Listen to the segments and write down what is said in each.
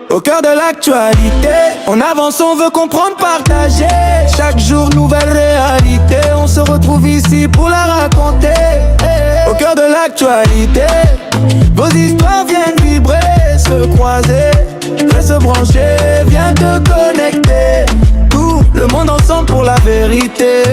Au cœur de l'actualité, on avance, on veut comprendre, partager. Chaque jour, nouvelle réalité, on se retrouve ici pour la raconter. Au cœur de l'actualité, vos histoires viennent vibrer, se croiser, se brancher, viens te connecter. Tout le monde ensemble pour la vérité.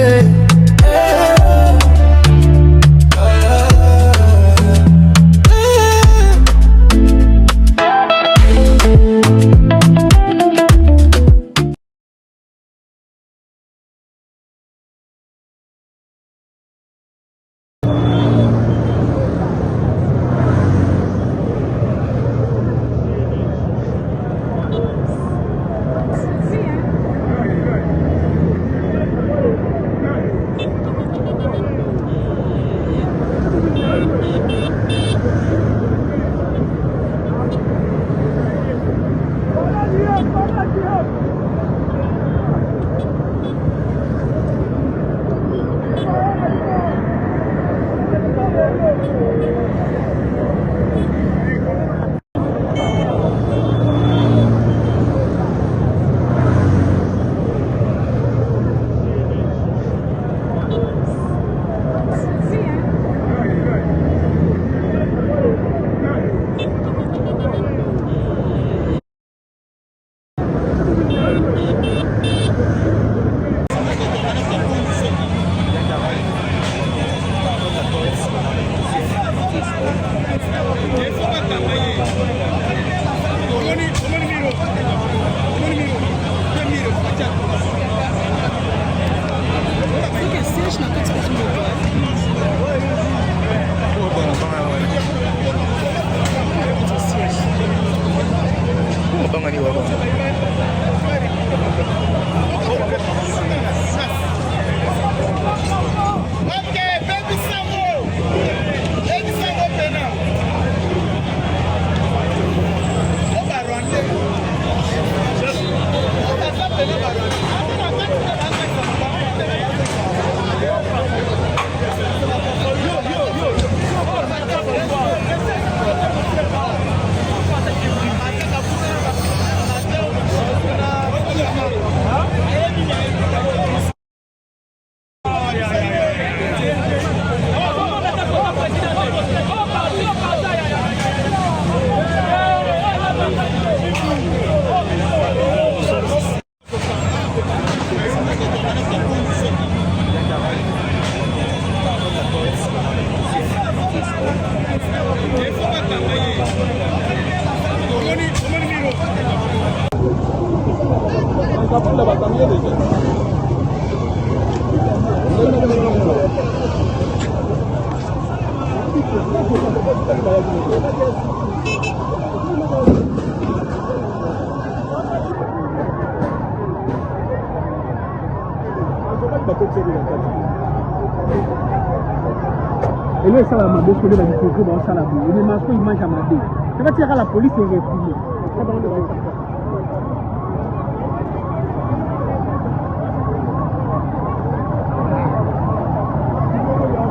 Et là, ça va m'aider, parce que là, il faut que ça la boue. Il mange pas, il mange à m'aider. Ça va tirer à la police et réprimer. Ça va le faire.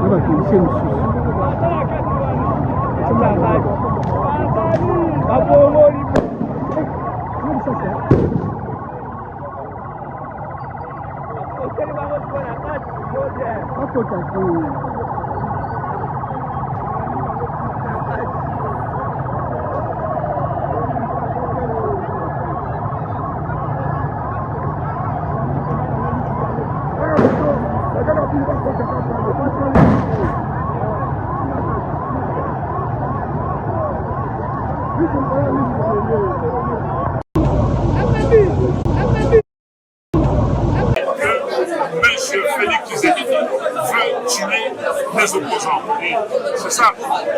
On va policier nous suit. Monsieur Félix Tshisekedi veut tuer les opposants. C'est ça.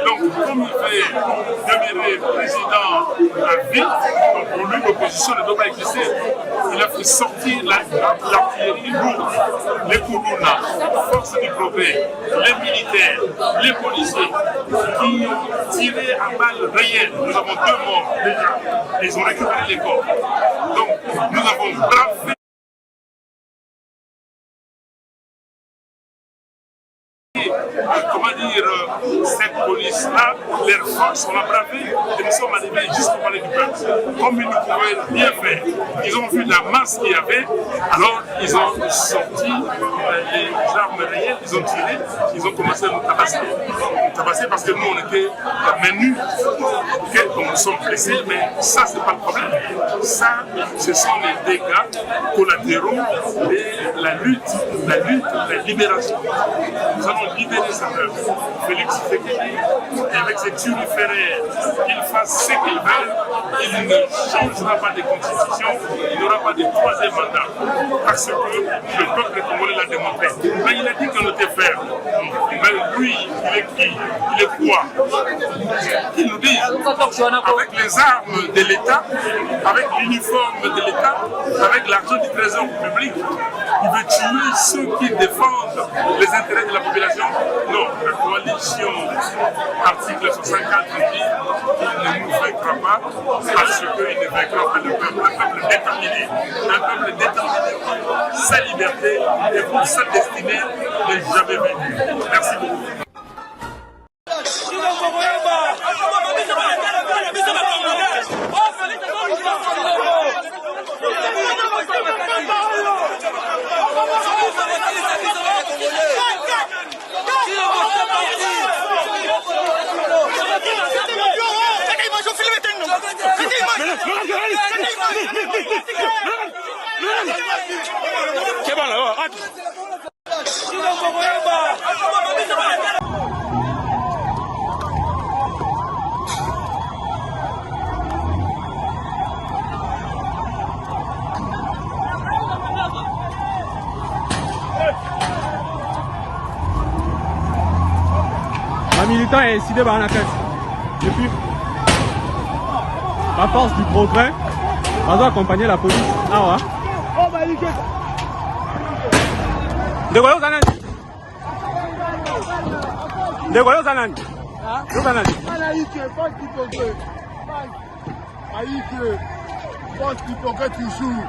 Donc, comme il veut demeurer président à vie, donc pour lui, l'opposition ne doit pas exister. Il a fait sortir l'artillerie lourde, les Kourouna, forces du progrès, les militaires, les policiers, qui ont tiré à balles réelles. Nous avons 2 morts déjà. Ils ont récupéré les corps. Donc, nous avons bravé comment dire, cette police-là, leurs forces, on a bravé et nous sommes arrivés jusqu'au palais du peuple. Comme ils ne pouvaient rien faire, ils ont vu la masse qu'il y avait, alors ils ont sorti les armes réelles, ils ont tiré, ils ont commencé à nous tabasser. Nous tabasser parce que nous, on était menus, donc nous sommes blessés, mais ça, c'est pas le problème. Ça, ce sont les dégâts collatéraux de la lutte, la libération. Nous allons libérer sa œuvre. Félix Tshisekedi, avec ses turiféraires, qu'il fasse ce qu'il veut, il ne changera pas de constitution, il n'aura pas de troisième mandat. Parce que le peuple congolais l'a démontré. Mais il a dit qu'on était ferme. Mais lui, il est qui? Il est quoi? Qu'il nous dise, avec les armes de l'État, avec l'uniforme de l'État, avec l'argent du trésor public, il veut tuer ceux qui défendent les intérêts de la population. Non, la coalition, article 64 dit qu'il ne nous vaincra pas parce qu'il ne vaincra pas le peuple déterminé. Un peuple déterminé, sa liberté et pour sa destinée n'est jamais vaincu. Merci beaucoup. Un militant est incidé par la caisse. Et puis, la force du progrès va accompagner la police. Ah ouais. De quoi vous en êtes? De quoi vous en êtes? Vous en êtes? Force du progrès toujours.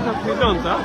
la présidente, hein.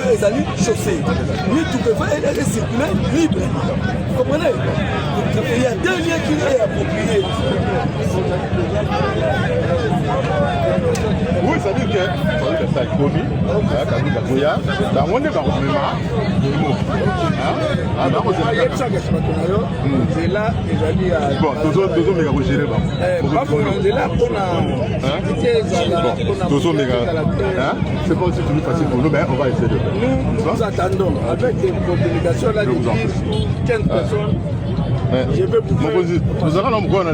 Les amis chaussés. Lui, tu peux faire aller circuler libre. Vous comprenez? Il y a deux liens qui sont appropriés. Oui, ça veut dire que ça est commis. C'est pas aussi plus facile pour nous, mais on va essayer de faire. Nous attendons avec des obligations là de 15 personnes. Je vais vous faire. Nous allons nous voir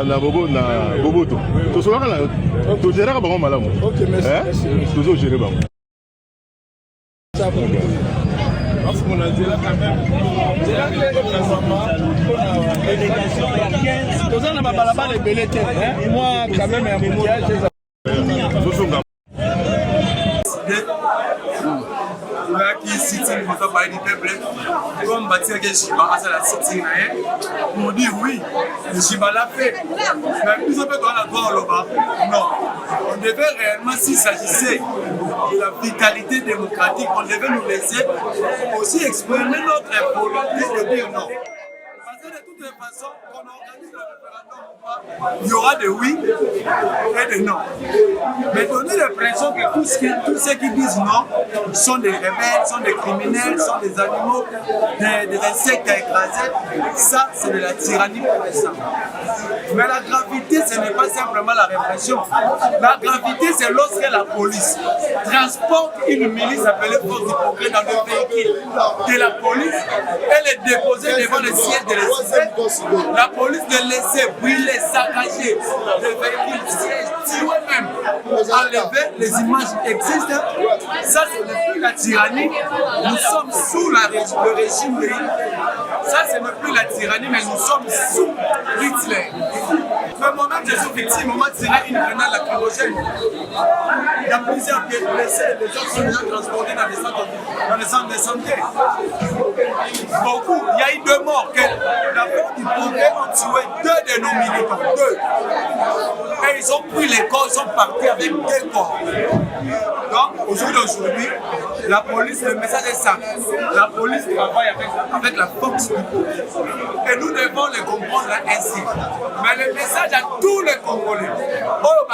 la bobo na boboto. Nous serons là. Nous gérons pas mal. Ok, merci. Nous gérons pas. Parce qu'on a déjà quand même. Délégation, il y a 15. Nous avons la les belletés. Moi, quand même, un voyage. qui sitting pour parler du peuple, comme bâtir que Jiba a la sitting, on dit oui, Jiba l'a fait. Mais plus on peut donner la droit au Loba, non. On devait réellement, s'il s'agissait de la vitalité démocratique, on devait nous laisser aussi exprimer notre volonté de dire non. Parce que de toutes les façons, qu'on organise le référendum ou pas, il y aura des oui et des non. Mais donner l'impression que tous ceux qui disent non sont des rebelles, sont des criminels, sont des animaux, des insectes à écraser, ça c'est de la tyrannie pour l'instant. Mais la gravité, ce n'est pas simplement la répression. La gravité, c'est lorsque la police transporte une milice appelée force d'hypocrite dans le véhicule de la police, elle est déposée devant le siège de l'Élysée. La police de laisser brûler, saccager le véhicule, siège, tuer même, enlever, les images existent. Ça, ce n'est plus la tyrannie. Nous sommes sous le régime de Hitler. Ça, ce n'est plus la tyrannie, mais nous sommes sous Hitler. Mais moi-même, je suis victime. On m'a tiré une grenade lacrymogène. Il y a plusieurs blessés. Les gens sont déjà transportés dans les centres de santé. beaucoup. Il y a eu 2 morts. La force du progrès ont tué 2 de nos militants. 2. Et ils ont pris les corps, ils sont partis avec 2 corps. Donc, aujourd'hui, la police, le message est ça. La police travaille avec la force du progrès. Et nous devons le comprendre ainsi. Mais le message à tous les Congolais, oh,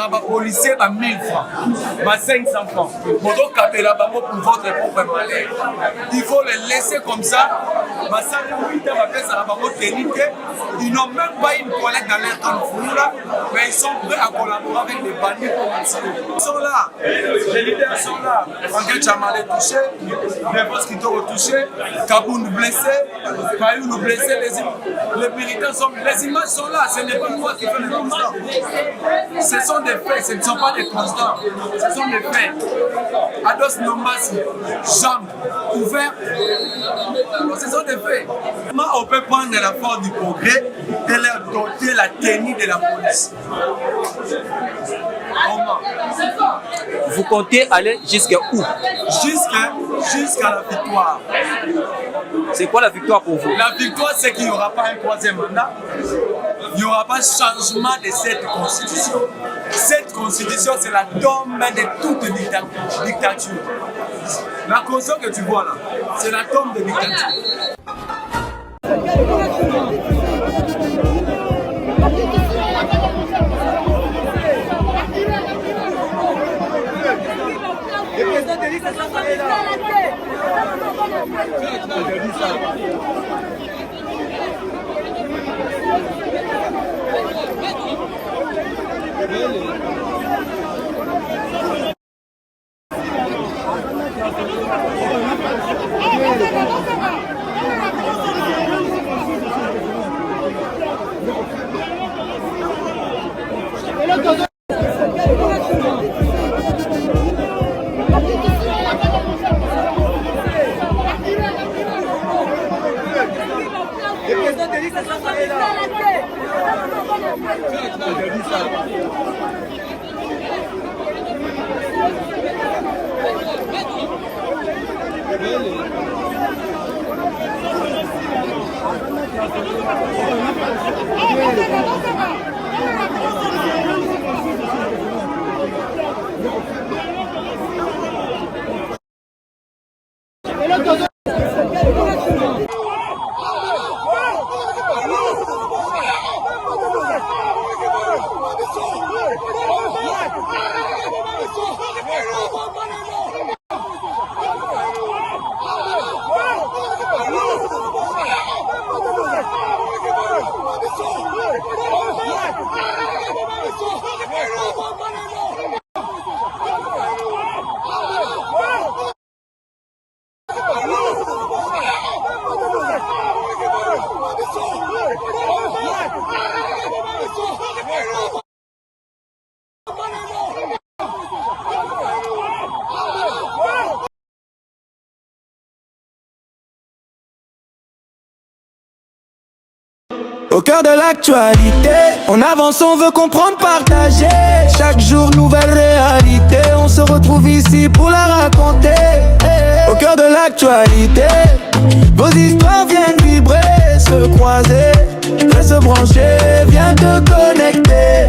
ma policier, 1000 francs, 500 francs. Pour votre propre malheur. Il faut les laisser comme ça. Ils n'ont même pas une toilette dans leur temps, mais ils sont prêts à collaborer avec les bandits pour Ils sont là. Les leaders sont là. Franck Chamale touché, Nevos Kitoro touché, Kaboun blessé, Payoulou blessé. Les militants sont. Les images sont là. Ce n'est pas moi qui fais les constants. Ce sont des faits, ce ne sont pas des constants. Ce sont des faits. Ados Nombasi, jambes ouvertes. Ce sont des faits. Comment on peut prendre la force du progrès et leur doter la tenue de la police? Comment? Vous comptez aller jusqu'à où? Jusqu'à la victoire. C'est quoi la victoire pour vous? La victoire, c'est qu'il n'y aura pas un 3e mandat. Il n'y aura pas changement de cette constitution. Cette constitution, c'est la tombe de toute dictature. La constitution que tu vois là, c'est la tombe de dictature. Au cœur de l'actualité, on avance, on veut comprendre, partager. Chaque jour, nouvelle réalité, on se retrouve ici pour la raconter. Au cœur de l'actualité, vos histoires viennent vibrer, se croiser, se brancher, viens te connecter.